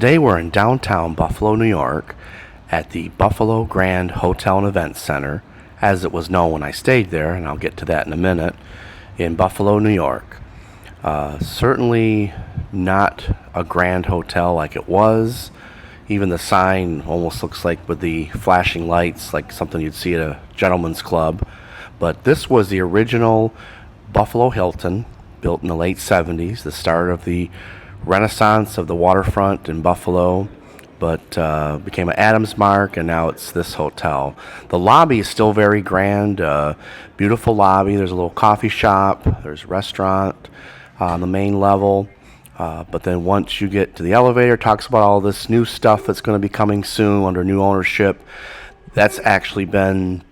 Today we're in downtown Buffalo, New York at the Buffalo Grand Hotel and Event Center, as it was known when I stayed there, and I'll get to that in a minute, in Buffalo, New York. Certainly not a grand hotel like it was. Even the sign almost looks like with the flashing lights, like something you'd see at a gentleman's club. But this was the original Buffalo Hilton, built in the late 70s, the start of the renaissance of the waterfront in Buffalo, but became an Adams Mark, and now it's this hotel. The lobby is still very grand, beautiful lobby. There's a little coffee shop, there's a restaurant on the main level, but then once you get to the elevator, it talks about all this new stuff that's going to be coming soon under new ownership. That's actually been,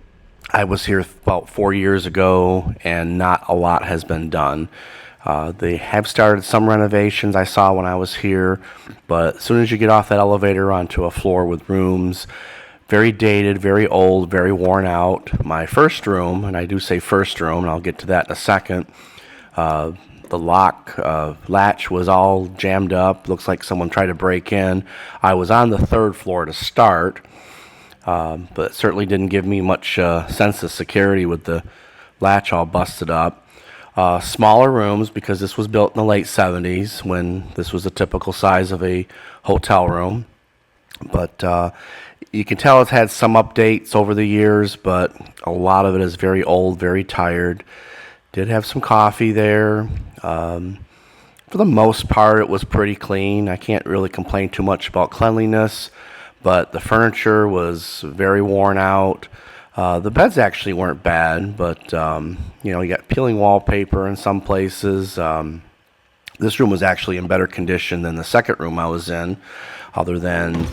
I was here about 4 years ago, and not a lot has been done. They have started some renovations I saw when I was here, but as soon as you get off that elevator onto a floor with rooms, very dated, very old, very worn out. My first room, and I do say first room, and I'll get to that in a second, the latch was all jammed up. Looks like someone tried to break in. I was on the third floor to start, but it certainly didn't give me much sense of security with the latch all busted up. Smaller rooms, because this was built in the late 70s when this was a typical size of a hotel room. But you can tell it's had some updates over the years, but a lot of it is very old, very tired. Did have some coffee there. For the most part, it was pretty clean. I can't really complain too much about cleanliness, but the furniture was very worn out. The beds actually weren't bad, but you got peeling wallpaper in some places. This room was actually in better condition than the second room I was in, other than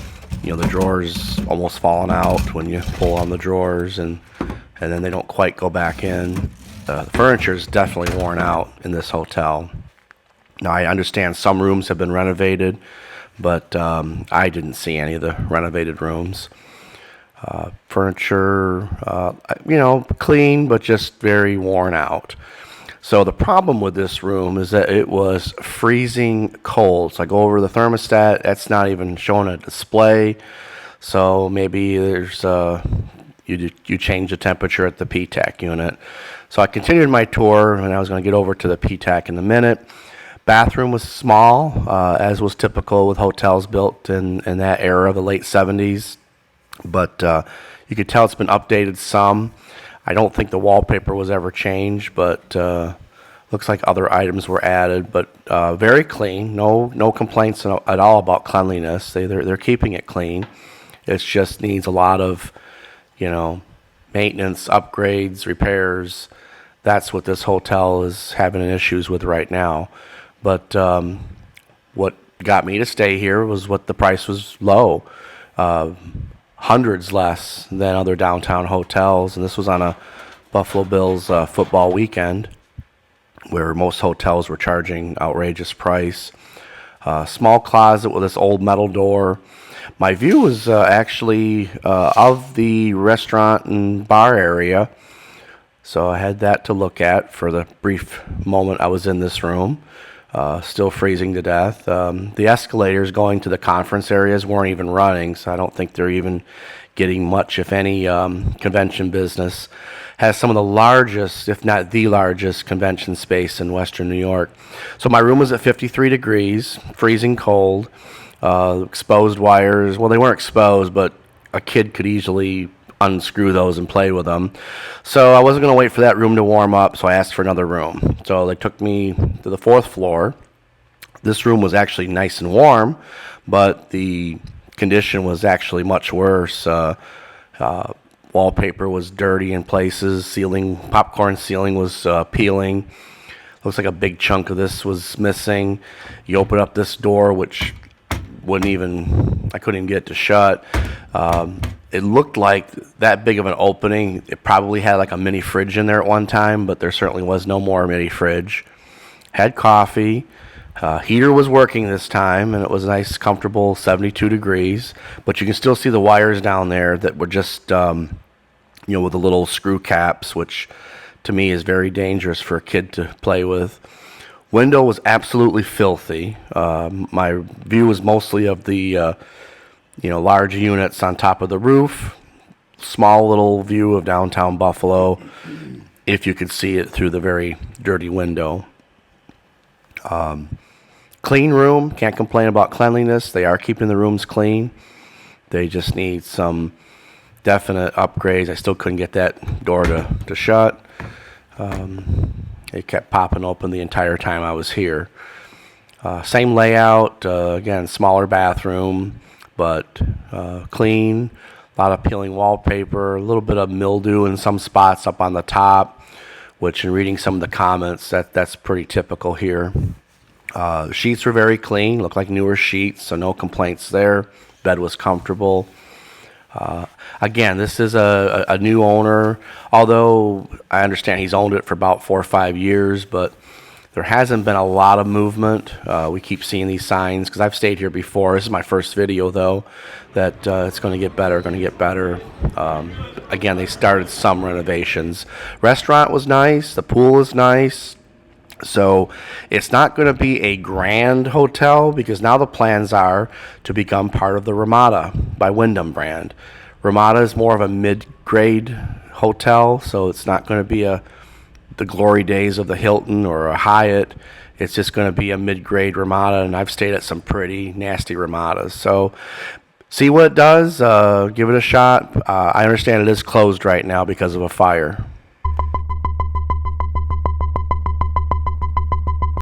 the drawers almost falling out when you pull on the drawers, and then they don't quite go back in. The furniture is definitely worn out in this hotel. Now, I understand some rooms have been renovated, but I didn't see any of the renovated rooms. Furniture, clean, but just very worn out. So the problem with this room is that it was freezing cold. So I go over the thermostat, that's not even showing a display. So maybe there's you change the temperature at the PTAC unit. So I continued my tour, and I was going to get over to the PTAC in a minute. Bathroom was small, as was typical with hotels built in that era of the late 70s. But you could tell it's been updated some. I don't think the wallpaper was ever changed, but looks like other items were added. But very clean, no complaints at all about cleanliness. They're keeping it clean. It just needs a lot of maintenance, upgrades, repairs. That's what this hotel is having issues with right now. But what got me to stay here was what the price was low. Hundreds less than other downtown hotels, and this was on a Buffalo Bills football weekend where most hotels were charging outrageous price. Small closet with this old metal door. My view was actually of the restaurant and bar area, so I had that to look at for the brief moment I was in this room. Still freezing to death. The escalators going to the conference areas weren't even running, so I don't think they're even getting much, if any, convention business. Has some of the largest, if not the largest, convention space in Western New York. So my room was at 53 degrees, freezing cold, exposed wires. Well, they weren't exposed, but a kid could easily unscrew those and play with them. So I wasn't going to wait for that room to warm up, so I asked for another room. So they took me to the fourth floor. This room was actually nice and warm, but the condition was actually much worse. Wallpaper was dirty in places. Popcorn ceiling was peeling. Looks like a big chunk of this was missing. You open up this door, which I couldn't even get it to shut. It looked like that big of an opening. It probably had like a mini fridge in there at one time, but there certainly was no more mini fridge. Had coffee. Heater was working this time, and it was nice, comfortable 72 degrees. But you can still see the wires down there that were just, with the little screw caps, which to me is very dangerous for a kid to play with. Window was absolutely filthy. My view was mostly of the large units on top of the roof. Small little view of downtown Buffalo, if you could see it through the very dirty window. Clean room, can't complain about cleanliness. They are keeping the rooms clean. They just need some definite upgrades. I still couldn't get that door to shut. It kept popping open the entire time I was here. Same layout, again, smaller bathroom, but clean. A lot of peeling wallpaper, a little bit of mildew in some spots up on the top, which in reading some of the comments, that's pretty typical here. Sheets were very clean, looked like newer sheets, so no complaints there. Bed was comfortable. Again, this is a new owner, although I understand he's owned it for about 4 or 5 years, but there hasn't been a lot of movement. We keep seeing these signs, because I've stayed here before. This is my first video, though, that it's going to get better, Again, they started some renovations. Restaurant was nice. The pool is nice. So it's not going to be a grand hotel, because now the plans are to become part of the Ramada by Wyndham brand. Ramada is more of a mid-grade hotel, so it's not going to be the glory days of the Hilton or a Hyatt. It's just going to be a mid-grade Ramada, and I've stayed at some pretty nasty Ramadas. So see what it does. Give it a shot. I understand it is closed right now because of a fire.